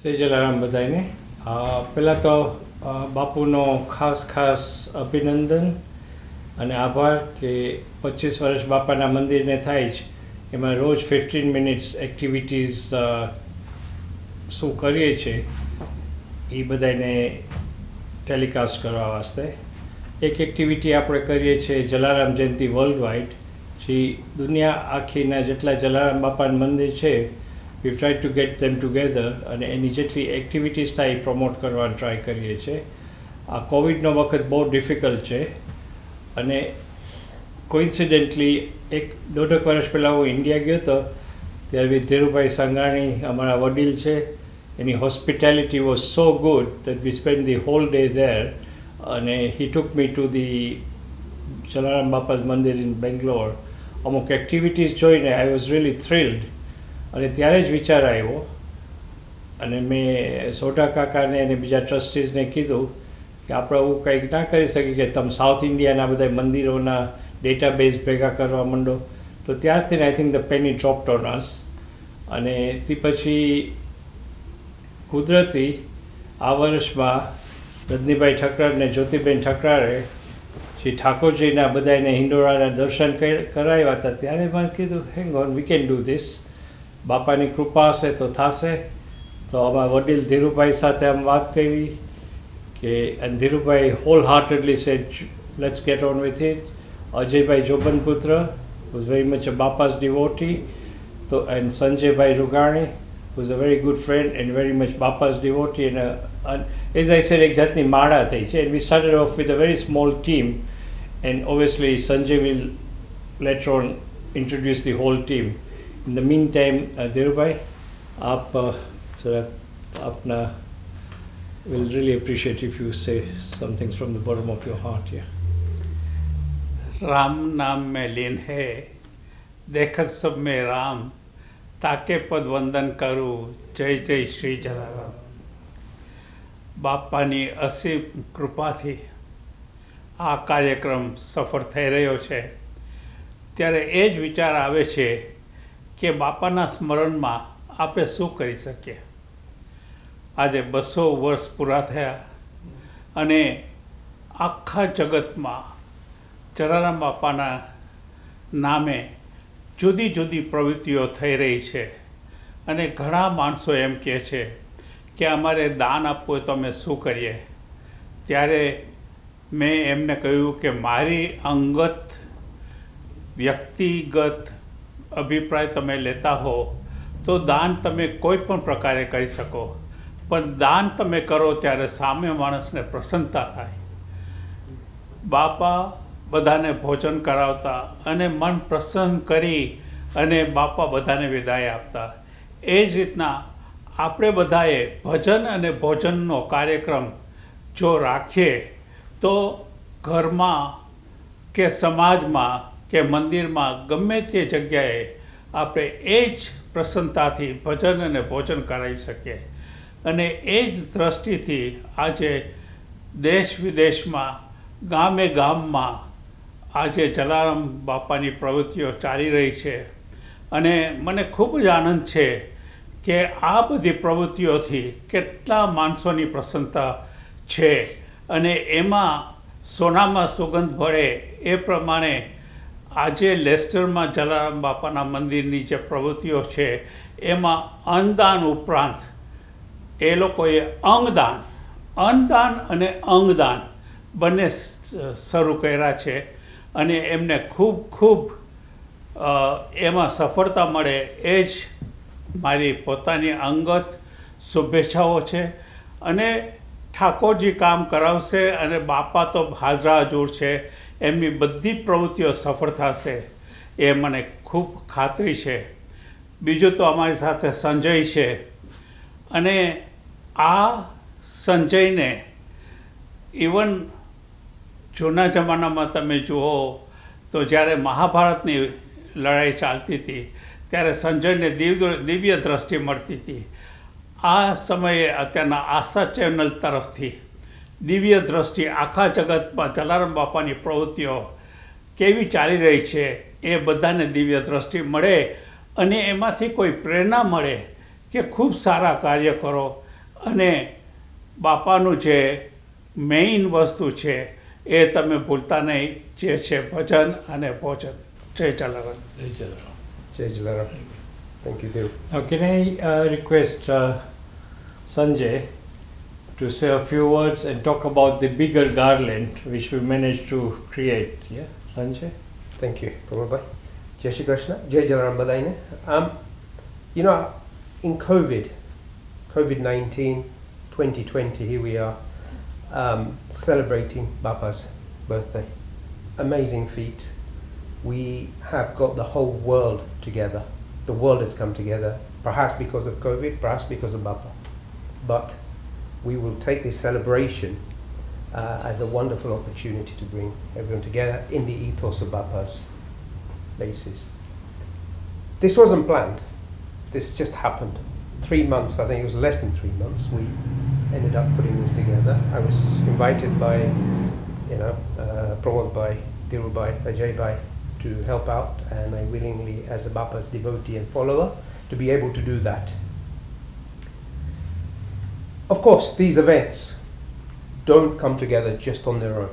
જય જલારામ બધાને. પહેલાં તો બાપુનો ખાસ અભિનંદન અને આભાર કે 25 વર્ષ બાપાના મંદિરને થાય છે, એમાં રોજ 15 મિનિટ્સ એક્ટિવિટીઝ શું કરીએ છીએ એ બધાને ટેલિકાસ્ટ કરવા વાસ્તે. એક એક્ટિવિટી આપણે કરીએ છીએ જલારામ જયંતિ વર્લ્ડ વાઇડ, જે દુનિયા આખીના જેટલા જલારામ બાપાનું મંદિર છે વી try to gate them together, અને એની જેટલી એક્ટિવિટીઝ થાય એ પ્રમોટ કરવાનો ટ્રાય કરીએ છીએ. આ કોવિડનો વખત બહુ ડિફિકલ્ટ છે, અને કોઇન્સિડન્ટલી 1.5 વર્ષ પહેલાં હું ઇન્ડિયા ગયો હતો ત્યારે ધીરુભાઈ સંઘાણી અમારા વડીલ છે, એની hospitality was so good that we spend the whole day there, અને he took me to the Jalaram Bapa's mandir in Bangalore. અમુક એક્ટિવિટીઝ જોઈને આઈ વોઝ રિયલી થ્રિલ્ડ, અને ત્યારે જ વિચાર આવ્યો અને મેં સોઢા કાકાને અને બીજા ટ્રસ્ટીઝને કીધું કે આપણે એવું કંઈક ના કરી શકીએ કે તમે સાઉથ ઇન્ડિયાના બધા મંદિરોના ડેટાબેઝ ભેગા કરવા માંડો. તો ત્યારથી I think the penny dropped on us, અને તે પછી કુદરતી આ વર્ષમાં રજનીભાઈ ઠક્કર અને જ્યોતિબેન ઠક્કરારે શ્રી ઠાકોરજીના બધાને હિંડોળાના દર્શન કરાવ્યા હતા. ત્યારે મેં કીધું hang on, we can do this, બાપાની કૃપા હશે તો થશે. તો અમારા વડીલ ધીરુભાઈ સાથે આમ વાત કરી કે, અને Dhirubhai wholeheartedly said let's get on with it. Ajaybhai Jobanputra was very much a Bapa's devotee, તો and Sanjaybhai Rugani was a very good friend and very much Bapa's devotee, and as I said એક જાતની માળા થઈ છે. And we started off with a very small team, and obviously Sanjay will later on introduce the whole team. In the meantime, Dhirubhai, आप जरा अपना will really appreciate if you say some things from the bottom of your heart here. Ram नाम में लीन है, देखत सब में राम, ताके पद वंदन करूँ, जय जय श्री जलाराम. બાપાની અસીમ કૃપાથી આ કાર્યક્રમ સફળ થઈ રહ્યો છે, ત્યારે એ જ વિચાર આવે છે કે બાપાના સ્મરણમાં આપણે શું કરી શકીએ. આજે 200 વર્ષ પૂરા થયા, અને આખા જગતમાં જલારામ બાપાના નામે જુદી જુદી પ્રવૃત્તિઓ થઈ રહી છે, અને ઘણા માણસો એમ કહે છે કે અમારે દાન આપવું હોય તો અમે શું કરીએ. ત્યારે મેં એમને કહ્યું કે મારી અંગત વ્યક્તિગત અભિપ્રાય તમે લેતા હો તો દાન તમે કોઈ પણ પ્રકારે કરી શકો, પણ દાન તમે કરો ત્યારે સામે માણસને પ્રસન્નતા થાય. બાપા બધાને ભોજન કરાવતા અને મન પ્રસન્ન કરી અને બાપા બધાને વિદાય આપતા. એ જ રીતના આપણે બધાએ ભજન અને ભોજનનો કાર્યક્રમ જો રાખીએ તો ઘરમાં કે સમાજમાં કે મંદિરમાં ગમે તે જગ્યાએ આપણે એ જ પ્રસન્નતાથી ભજન અને ભોજન કરાવી શકીએ. અને એ જ દ્રષ્ટિથી આજે દેશ વિદેશમાં ગામે ગામમાં આજે જલારામ બાપાની પ્રવૃત્તિઓ ચાલી રહી છે, અને મને ખૂબ જ આનંદ છે કે આ બધી પ્રવૃત્તિઓથી કેટલા માણસોની પ્રસન્નતા છે, અને એમાં સોનામાં સુગંધ ભળે એ પ્રમાણે આજે લેસ્ટરમાં જલારામ બાપાના મંદિરની જે પ્રવૃત્તિઓ છે એમાં અન્નદાન ઉપરાંત એ લોકોએ અન્નદાન અને અંગદાન બંને શરૂ કર્યા છે, અને એમને ખૂબ એમાં સફળતા મળે એ જ મારી પોતાની અંગત શુભેચ્છાઓ છે. અને ઠાકોરજી કામ કરાવશે, અને બાપા તો હાજરા હજૂર છે, એમની બધી પ્રવૃત્તિઓ સફળ થશે એ મને ખૂબ ખાતરી છે. બીજું તો અમારી સાથે સંજય છે, અને આ સંજયને ઇવન જૂના જમાનામાં તમે જુઓ તો જ્યારે મહાભારતની લડાઈ ચાલતી હતી ત્યારે સંજયને દિવ્ય દ્રષ્ટિ મળતી હતી. આ સમયે અત્યારના આશા ચેનલ તરફથી દિવ્ય દ્રષ્ટિ આખા જગતમાં જલારામ બાપાની પ્રવૃત્તિઓ કેવી ચાલી રહી છે એ બધાને દિવ્ય દ્રષ્ટિ મળે, અને એમાંથી કોઈ પ્રેરણા મળે કે ખૂબ સારા કાર્ય કરો. અને બાપાનું જે મેઇન વસ્તુ છે એ તમે ભૂલતા નહીં, જે છે ભજન અને ભોજન. જય જલારામ. જય Jalaram. JJWW. Thank you, Dev. Now, can I request Sanjay to say a few words and talk about the bigger garland which we managed to create? Yeah, Sanjay? Thank you, Prabhupada. Jai Shri Krishna. Jai Jalaram Badaine. You know, in COVID-19, 2020, here we are celebrating Bapa's birthday. Amazing feat. We have got the whole world together. The world has come together, perhaps because of COVID, perhaps because of Bapa. But we will take this celebration as a wonderful opportunity to bring everyone together in the ethos of Bapa's basis. This wasn't planned. This just happened. 3 months, I think it was less than 3 months, we ended up putting this together. I was invited by, promoted by Dhirubhai, Ajay to help out, and I willingly, as a Bapa's devotee and follower, to be able to do that. Of course, these events don't come together just on their own.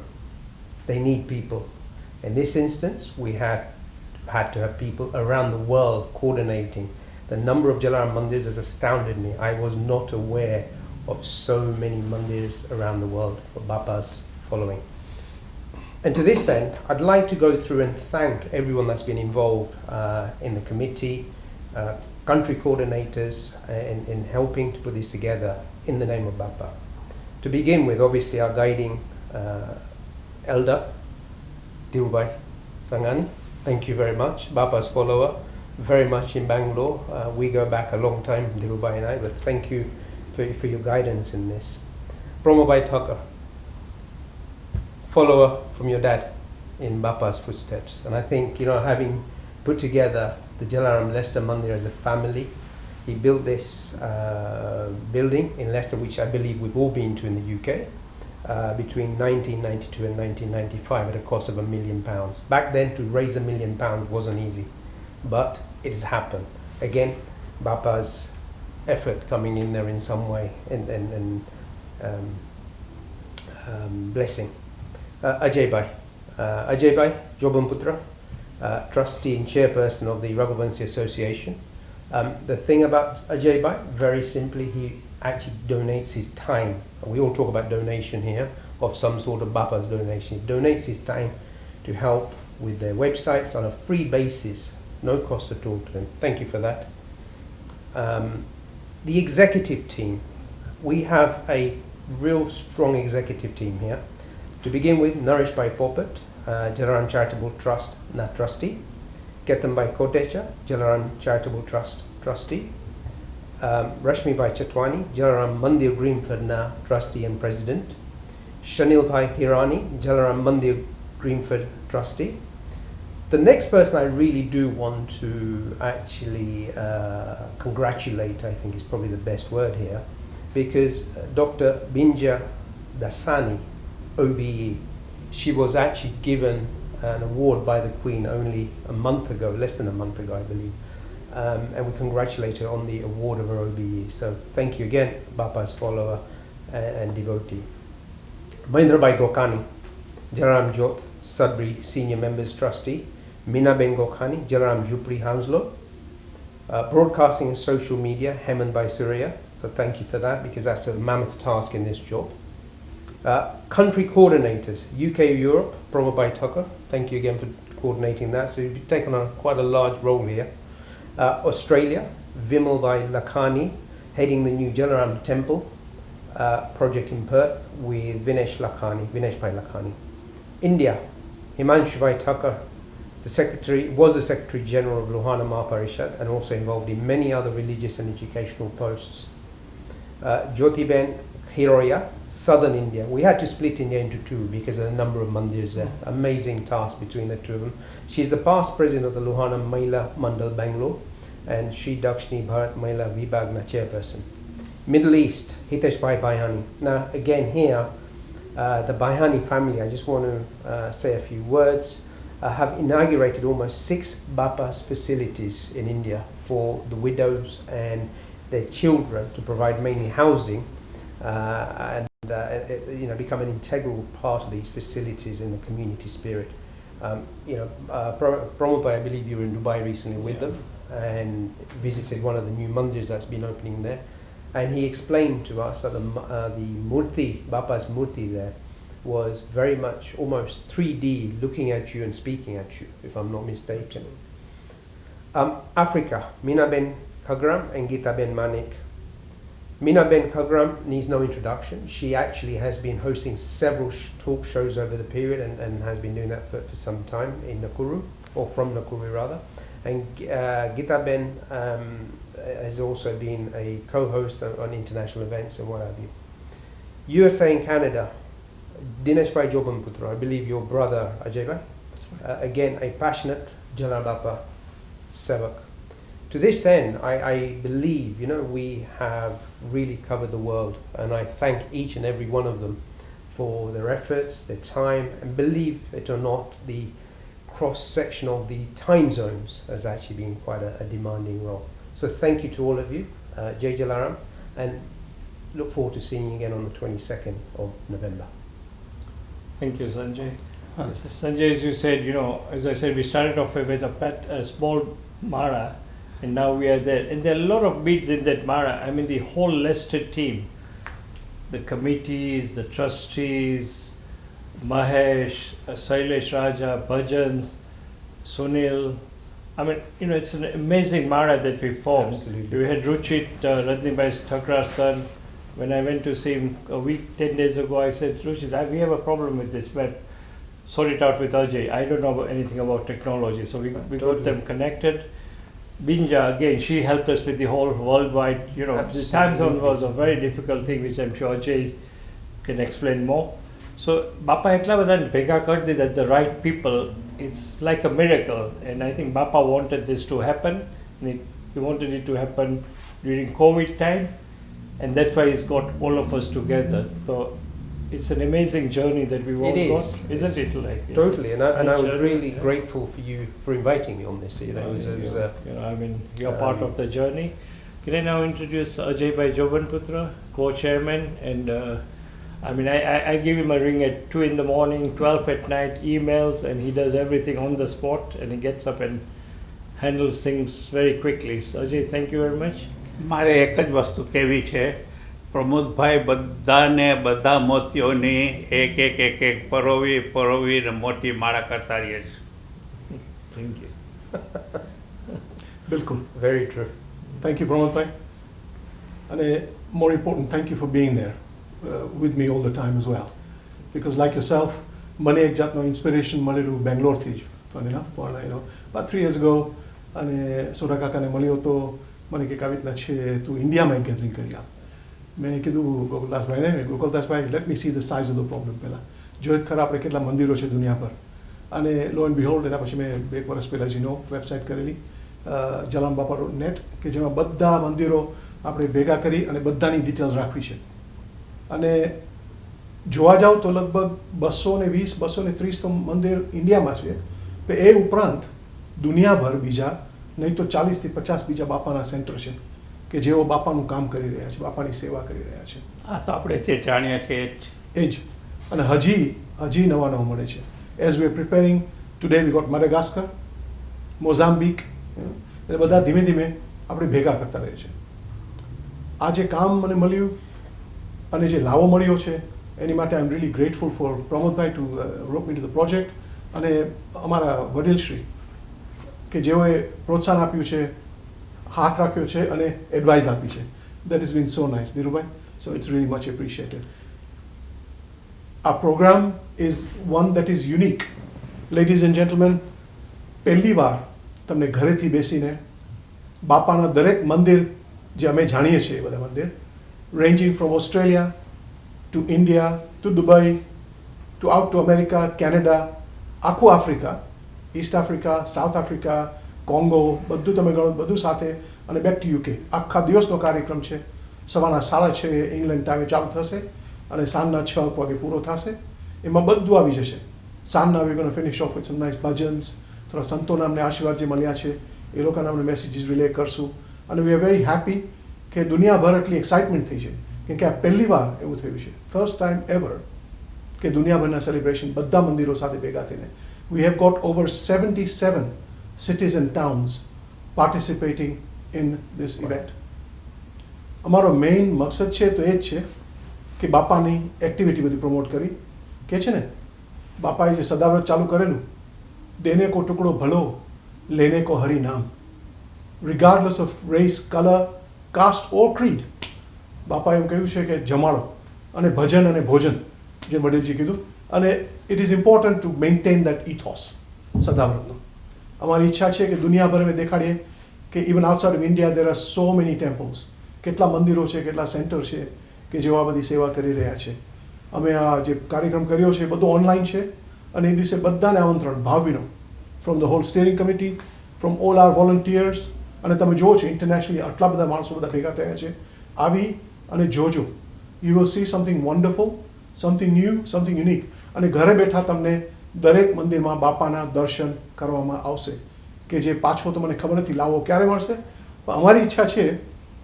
They need people. In this instance, we had to have people around the world coordinating. The number of Jalaram mandirs has astounded me. I was not aware of so many mandirs around the world for Bapa's following. And to this end, I'd like to go through and thank everyone that's been involved in the committee, country coordinators, in helping to put this together in the name of Bapa. To begin with, obviously, our guiding elder, Dhirubhai Sangani. Thank you very much. Bapa's follower, very much in Bangalore. We go back a long time, Dhirubhai and I, but thank you for your guidance in this. Promobhai Thakur, follower from your dad in Bapa's footsteps. And I think, having put together the Jalaram Leicester Mandir as a family, he built this building in Leicester, which I believe we've all been to in the UK, between 1992 and 1995 at a cost of £1 million. Back then, to raise £1 million wasn't easy, but it has happened. Again, Bapa's effort coming in there in some way and blessing. Ajay Bhai, Jobamputra, trustee and chairperson of the Raghuvanshi Association. The thing about Ajay Bhai, very simply, he actually donates his time. We all talk about donation here, of some sort of Bapa's donation. He donates his time to help with their websites on a free basis, no cost at all to him. Thank you for that. The executive team, we have a real strong executive team here. To begin with, nourished by Popat, Jalaram Charitable Trust, trustee. Ketan by Kotecha, Jalaram Charitable Trust, trustee. Rashmi by Chatwani, Jalaram Mandir Greenford, trustee and president. Shanil Bhai Hirani, Jalaram Mandir Greenford, trustee. The next person I really do want to actually congratulate, I think is probably the best word here, because Dr. Binja Dasani, OBE, she was actually given an award by the Queen only a month ago, less than a month ago, I believe. And we congratulate her on the award of her OBE. So thank you again, Bapa's follower and devotee. Mahindra Bhai Gokani, Jalaram Jot, Sudbury Senior Members Trustee. Meena Ben Gokhani, Jalaram Jupri Hounslow. Broadcasting and social media, Hemant Bhai Surya. So thank you for that, because that's a mammoth task in this job. Country coordinators, UK Europe, Prabhupada Thakur. Thank you again for coordinating that. So you've taken on quite a large role here. Australia, Vimal Bhai Lakhani, heading the new Jalaram Temple project in Perth with Vinesh Bhai Lakhani. India, Himanshu Bhai Thakur, was the Secretary General of Luhana Mahaparishad and also involved in many other religious and educational posts. Jyotiben Hiroya, Southern India. We had to split India into two because of the number of mandirs there. Amazing task between the two of them. She's the past president of the Luhana Mahila Mandal Bangalore, and Sri Dakshini Bharat Mahila Vibhagna chairperson. Middle East, Hitesh Bhai Baihani. Now again here, the Baihani family, I just want to say a few words, have inaugurated almost 6 Bapa's facilities in India for the widows and their children to provide mainly housing and become an integral part of these facilities in the community spirit. Pramod, I believe you were in Dubai recently with them and visited one of the new mandirs that's been opening there, and he explained to us that the murti, Bapa's murti there, was very much almost 3D, looking at you and speaking at you, if I'm not mistaken. Africa, Mina Ben Kagram and Gita Ben Manik. Mina Ben Kagram needs no introduction. She actually has been hosting several talk shows over the period and has been doing that for some time in Nakuru, or from Nakuru rather. And Gita Ben has also been a co-host on international events and what have you. USA and Canada, Dinesh Bhai Jobanputra, I believe your brother Ajay Bhai, again a passionate Jalaram Bapa Sevak. To this end, I believe, we have really covered the world, and I thank each and every one of them for their efforts, their time, and believe it or not, the cross-section of the time zones has actually been quite a demanding role. So thank you to all of you, JJWW, and look forward to seeing you again on the 22nd of November. Thank you, Sanjay. Sanjay, as you said, as I said, we started off with a small Mara, and now we are there. And there are a lot of beads in that Mara. I mean, the whole Leicester team, the committees, the trustees, Mahesh, Sailesh Raja, Bhajans, Sunil. I mean, it's an amazing Mara that we formed. Absolutely. We had Ruchit, Rajnibhai Thakrar's son. When I went to see him a week, 10 days ago, I said, Ruchit, we have a problem with this, but sort it out with Ajay. I don't know anything about technology. So we got them connected. Binja, again, she helped us with the whole worldwide, the time zone was a very difficult thing, which I'm sure Ajay can explain more. So, Bapa etla bada bhega kar dida, the right people, it's like a miracle. And I think Bapa wanted this to happen. And he wanted it to happen during COVID time. And that's why he's got all of us together. So, it's an amazing journey that we've all got, isn't it? Totally, and I was really grateful for you for inviting me on this. You're part of the journey. Can I now introduce Ajay Bhai Jobanputra, co-chairman, and I give him a ring at 2 in the morning, 12 at night, emails, and he does everything on the spot, and he gets up and handles things very quickly. So Ajay, thank you very much. મારે એક જ વસ્તુ કહેવી છે, પ્રમોદભાઈ બધા મોતીઓની એક પરોવી મોટી માળા કરતા રહીએ છે. Thank you. Bilkul. Very true. Thank you, Pramod Bhai. And more important, thank you for being there with me all the time as well. Because like yourself, મને એક જાતનો ઇન્સ્પિરેશન મળેલું બેંગ્લોરથી જ, funny enough, પણ about 3 years ago, અને soda કાકાને મળ્યો તો મને કે આવી રીતના છે તું ઇન્ડિયામાં એક ગેધરિંગ કરી આપ. મેં કીધું ગોકુલદાસભાઈને, Gokuldasbhai let me see the size of the problem પહેલાં, જોઈએ ખરા આપણે કેટલા મંદિરો છે દુનિયા પર. અને લો એન્ડ બિહોલ્ડ એના પછી મેં 1 વર્ષ પહેલાં વેબસાઇટ કરેલી જલારામ બાપા નેટ, કે જેમાં બધા મંદિરો આપણે ભેગા કરી અને બધાની ડિટેલ્સ રાખવી છે. અને જોવા જાવ તો લગભગ 220 230 તો મંદિર ઇન્ડિયામાં છે, પણ એ ઉપરાંત દુનિયાભર બીજા નહીં તો 40 થી 50 બીજા બાપાના સેન્ટર છે કે જેઓ બાપાનું કામ કરી રહ્યા છે, બાપાની સેવા કરી રહ્યા છે. આ તો આપણે જે જાણીએ છીએ એ જ. અને હજી નવા મળે છે. As we are preparing today we got Madagascar, Mozambique, એ બધા ધીમે ધીમે આપણે ભેગા કરતા રહે છે. આ જે કામ મને મળ્યું અને જે લાવો મળ્યો છે એની માટે I am really grateful for Pramodbhai to rope me to the project, અને અમારા વડીલશ્રી કે જેઓએ પ્રોત્સાહન આપ્યું છે, હાથ રાખ્યો છે અને એડવાઇસ આપી છે. That is been so nice, Dhirubhai. So it's really much appreciated. Our program is one that is unique. Ladies and gentlemen, પહેલી વાર તમને ઘરેથી બેસીને બાપાના દરેક મંદિર જે અમે જાણીએ છીએ બધા મંદિર, ranging from Australia to India to Dubai to out to America, Canada, આખું Africa, East Africa, South Africa, Congo, બધું તમે ગણો બધું સાથે, અને બેક ટુ UK. આખા દિવસનો કાર્યક્રમ છે. સવારના 6:30 ઇંગ્લેન્ડ ટાઈમે ચાલુ થશે અને સાંજના 6 વાગે પૂરો થશે. એમાં બધું આવી જશે. સાંજના we gonna finish off with some nice bhajans, થોડા સંતોના અમને આશીર્વાદ જે મળ્યા છે એ લોકોના અમને મેસેજીસ રિલે કરશું. અને વી આર વેરી હેપી કે દુનિયાભર એટલી એક્સાઇટમેન્ટ થઈ છે કેમ કે આ પહેલી વાર એવું થયું છે, ફર્સ્ટ ટાઈમ એવર, કે દુનિયાભરના સેલિબ્રેશન બધા મંદિરો સાથે ભેગા થઈને we have got over 77 cities and towns participating in this event. અમારો મેઇન મકસદ છે તો એ જ છે કે બાપાની એક્ટિવિટી બધી પ્રમોટ કરી, કે છે ને બાપાએ જે સદાવ્રત ચાલુ કરેલું, દેને કો ટુકડો ભલો લેને કો હરિ નામ, regardless of race, colour, caste or creed, બાપાએ એમ કહ્યું છે કે જમાડો અને ભજન અને ભોજન, જે વડીલજી કીધું, અને it is important to maintain that ethos સદાવ્રતનો. અમારી ઈચ્છા છે કે દુનિયાભરમાં દેખાડીએ કે even outside of India there are so many temples, કેટલા મંદિરો છે, કેટલા સેન્ટર છે કે જેઓ આ બધી સેવા કરી રહ્યા છે. અમે આ જે કાર્યક્રમ કર્યો છે એ બધો ઓનલાઈન છે અને એ દિવસે બધાને આમંત્રણ ભાવભીનો, from the whole steering committee, from all our volunteers, અને તમે જુઓ છો ઇન્ટરનેશનલી આટલા બધા માણસો બધા ભેગા થયા છે. આવી અને જોજો, you will see something wonderful, something new, something unique. અને ઘરે બેઠા તમને દરેક મંદિરમાં બાપાના દર્શન કરવામાં આવશે, કે જે પાછો તો મને ખબર નથી લાવો ક્યારે મળશે, પણ અમારી ઈચ્છા છે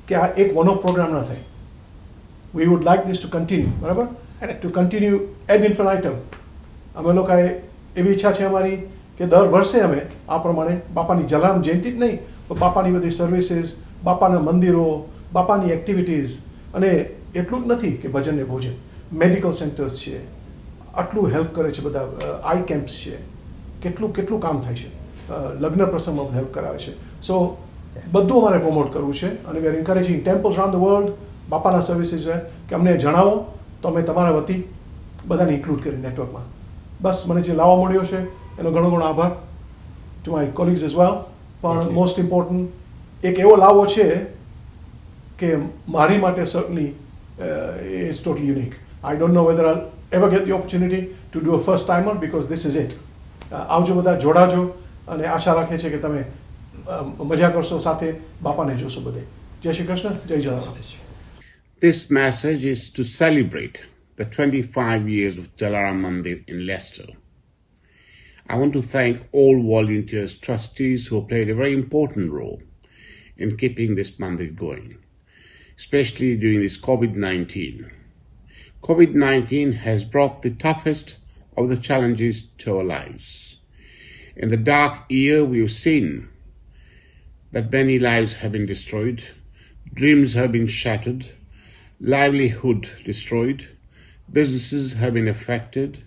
કે આ એક વન ઓફ પ્રોગ્રામ ના થાય. વી would like this two continue, બરાબર, ટુ કન્ટિન્યુ એડ ઇન્ફિનાઇટમ. અમે લોકોએ એવી ઈચ્છા છે અમારી કે દર વર્ષે અમે આ પ્રમાણે બાપાની જલારામ જયંતિ જ નહીં, પણ બાપાની બધી સર્વિસીસ, બાપાના મંદિરો, બાપાની એક્ટિવિટીઝ, અને એટલું જ નથી કે ભજન ને ભોજન, મેડિકલ સેન્ટર્સ છે, આટલું હેલ્પ કરે છે બધા, આઈ કેમ્પ્સ છે, કેટલું કેટલું કામ થાય છે, લગ્ન પ્રસંગમાં બધા હેલ્પ કરાવે છે. સો બધું અમારે પ્રમોટ કરવું છે અને we are encouraging temples around the world, બાપાના સર્વિસીસ છે કે અમને જણાવો તો અમે તમારા વતી બધાને ઇન્ક્લુડ કરી નેટવર્કમાં. બસ મને જે લાવવા મળ્યો છે એનો ઘણો ઘણો આભાર ટુ માય કોલિગ્સ એઝ વેલ. પણ મોસ્ટ ઇમ્પોર્ટન્ટ એક એવો લાવો છે કે મારી માટે certainly it's totally unique. I don't know whether I ever get the opportunity to do a first timer because this is it. આવજો બધા, જોડાજો, અને આશા રાખે છે કે તમે મજા કરશો, સાથે બાપાને જોશો બધે. જય શ્રી કૃષ્ણ, જય Jalaram. This message is to celebrate the 25 years of Jalaram Mandir in Leicester. I want to thank all volunteers, trustees who played a very important role in keeping this mandir going, especially during this COVID-19. COVID-19 has brought the toughest of the challenges to our lives. In the dark year, we've seen that many lives have been destroyed, dreams have been shattered, livelihood destroyed, businesses have been affected.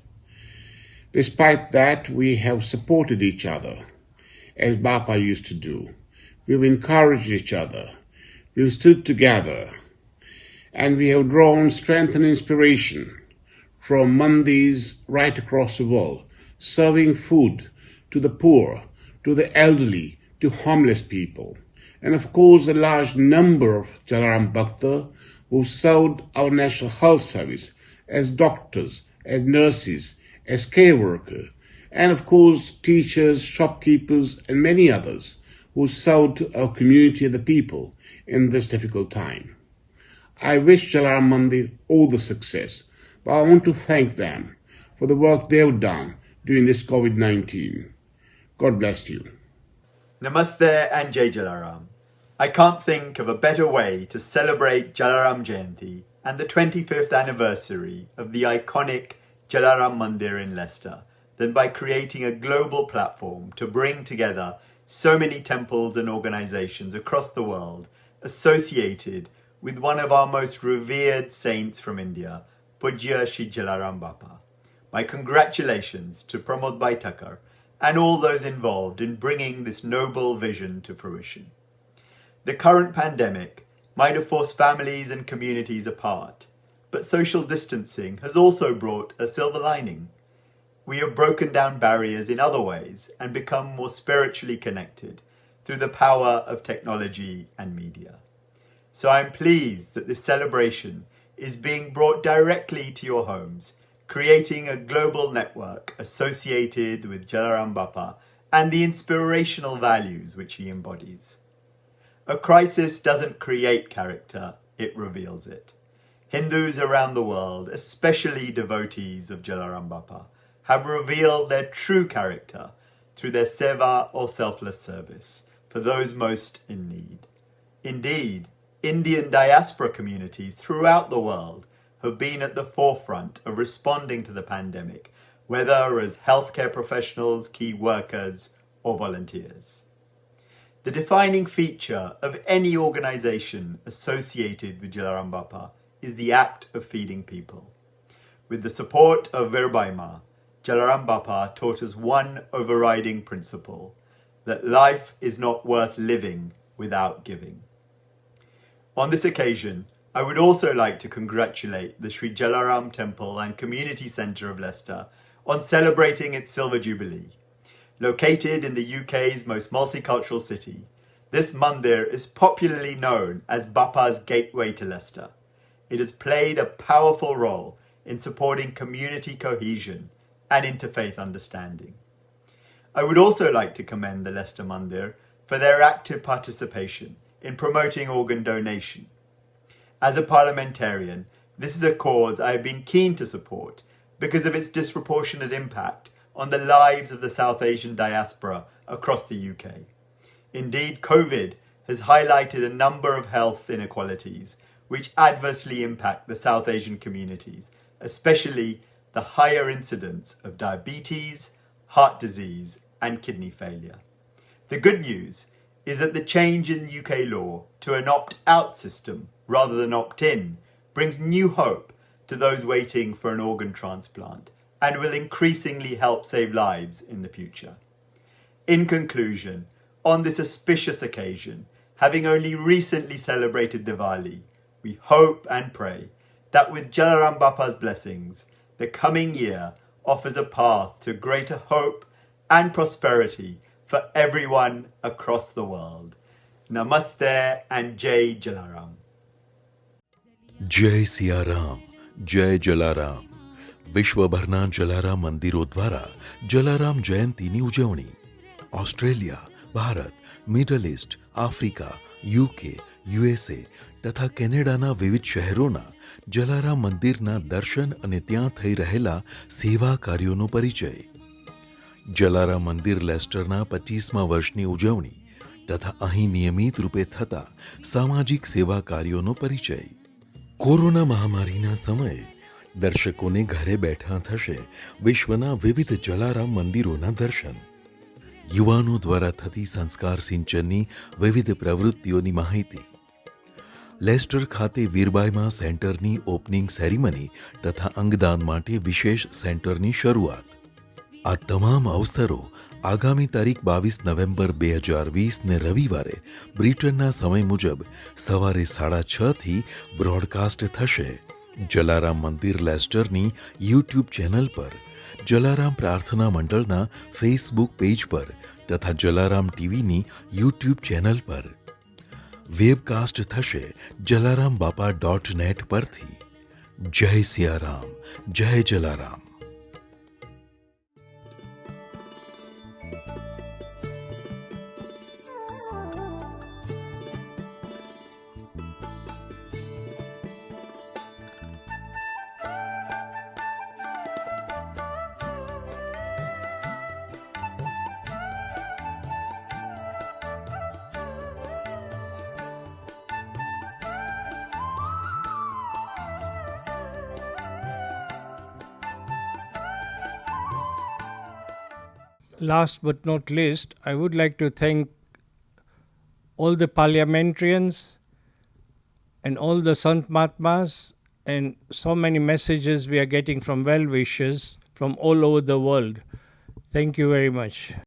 Despite that, we have supported each other, as Bapa used to do. We've encouraged each other. We've stood together. And we have drawn strength and inspiration from mandirs right across the world, serving food to the poor, to the elderly, to homeless people. And of course, a large number of Jalaram Bhakta who served our National Health Service as doctors, as nurses, as care workers, and of course, teachers, shopkeepers, and many others who served our community and the people in this difficult time. I wish Jalaram Mandir all the success, but I want to thank them for the work they've done during this COVID-19. God bless you. Namaste and JJWW. I can't think of a better way to celebrate Jalaram Jayanti and the 25th anniversary of the iconic Jalaram Mandir in Leicester than by creating a global platform to bring together so many temples and organizations across the world associated with one of our most revered saints from India, Pujya Shri Jalaram Bapa. My congratulations to Pramod Baitakar and all those involved in bringing this noble vision to fruition. The current pandemic might have forced families and communities apart, but social distancing has also brought a silver lining. We have broken down barriers in other ways and become more spiritually connected through the power of technology and media. So I'm pleased that this celebration is being brought directly to your homes, creating a global network associated with Jalaram Bapa and the inspirational values which he embodies. A crisis doesn't create character, it reveals it. Hindus around the world, especially devotees of Jalaram Bapa, have revealed their true character through their seva or selfless service for those most in need. Indeed, Indian diaspora communities throughout the world have been at the forefront of responding to the pandemic, whether as healthcare professionals, key workers, or volunteers. The defining feature of any organisation associated with Jalaram Bapa is the act of feeding people. With the support of Virbaima, Jalaram Bapa taught us one overriding principle, that life is not worth living without giving. On this occasion, I would also like to congratulate the Sri Jalaram Temple and Community Centre of Leicester on celebrating its Silver Jubilee. Located in the UK's most multicultural city, this mandir is popularly known as Bapa's gateway to Leicester. It has played a powerful role in supporting community cohesion and interfaith understanding. I would also like to commend the Leicester Mandir for their active participation in promoting organ donation. As a parliamentarian, this is a cause I have been keen to support because of its disproportionate impact on the lives of the South Asian diaspora across the UK. Indeed, COVID has highlighted a number of health inequalities which adversely impact the South Asian communities, especially the higher incidence of diabetes, heart disease, and kidney failure. The good news is that the change in UK law to an opt-out system rather than opt-in brings new hope to those waiting for an organ transplant and will increasingly help save lives in the future. In conclusion, on this auspicious occasion, having only recently celebrated Diwali, we hope and pray that with Jalaram Bapa's blessings, the coming year offers a path to greater hope and prosperity for everyone across the world. Namaste and Jai Jalaram. જય સિયારામ, જય જલારામ. વિશ્વભરના જલારામ મંદિરો દ્વારા જલારામ જયંતીની ઉજવણી. Australia, Bharat, middle east, Africa, UK, USA તથા કેનેડાના વિવિધ શહેરોના જલારામ મંદિરના દર્શન અને ત્યાં થઈ રહેલા સેવા કાર્યોનો પરિચય. જલારામ મંદિર લેસ્ટરના 25મા વર્ષની ઉજવણી તથા અહીં નિયમિત રૂપે થતા સામાજિક સેવા કાર્યોનો પરિચય. કોરોના મહામારીના સમયે દર્શકોને ઘરે બેઠા થશે વિશ્વના વિવિધ જલારામ મંદિરોના દર્શન. યુવાનો દ્વારા થતી સંસ્કાર સિંચનની વિવિધ પ્રવૃત્તિઓની માહિતી. લેસ્ટર ખાતે વીરબાઈમાં સેન્ટરની ઓપનિંગ સેરેમની તથા અંગદાન માટે વિશેષ સેન્ટરની શરૂઆત. આ તમામ અવસરો આગામી તારીખ 22 નવેમ્બર 2020ને રવિવારે બ્રિટનના સમય મુજબ સવારે 6:30થી બ્રોડકાસ્ટ થશે. જલારામ મંદિર લેસ્ટરની યુટ્યુબ ચેનલ પર, જલારામ પ્રાર્થના મંડળના ફેસબુક પેજ પર તથા જલારામ ટીવીની યુટ્યુબ ચેનલ પર. વેબકાસ્ટ થશે jalarambapa.net પરથી. જય સિયારામ, જય Jalaram. Last but not least, I would like to thank all the parliamentarians and all the Sant Mahatmas and so many messages we are getting from well-wishers from all over the world. Thank you very much.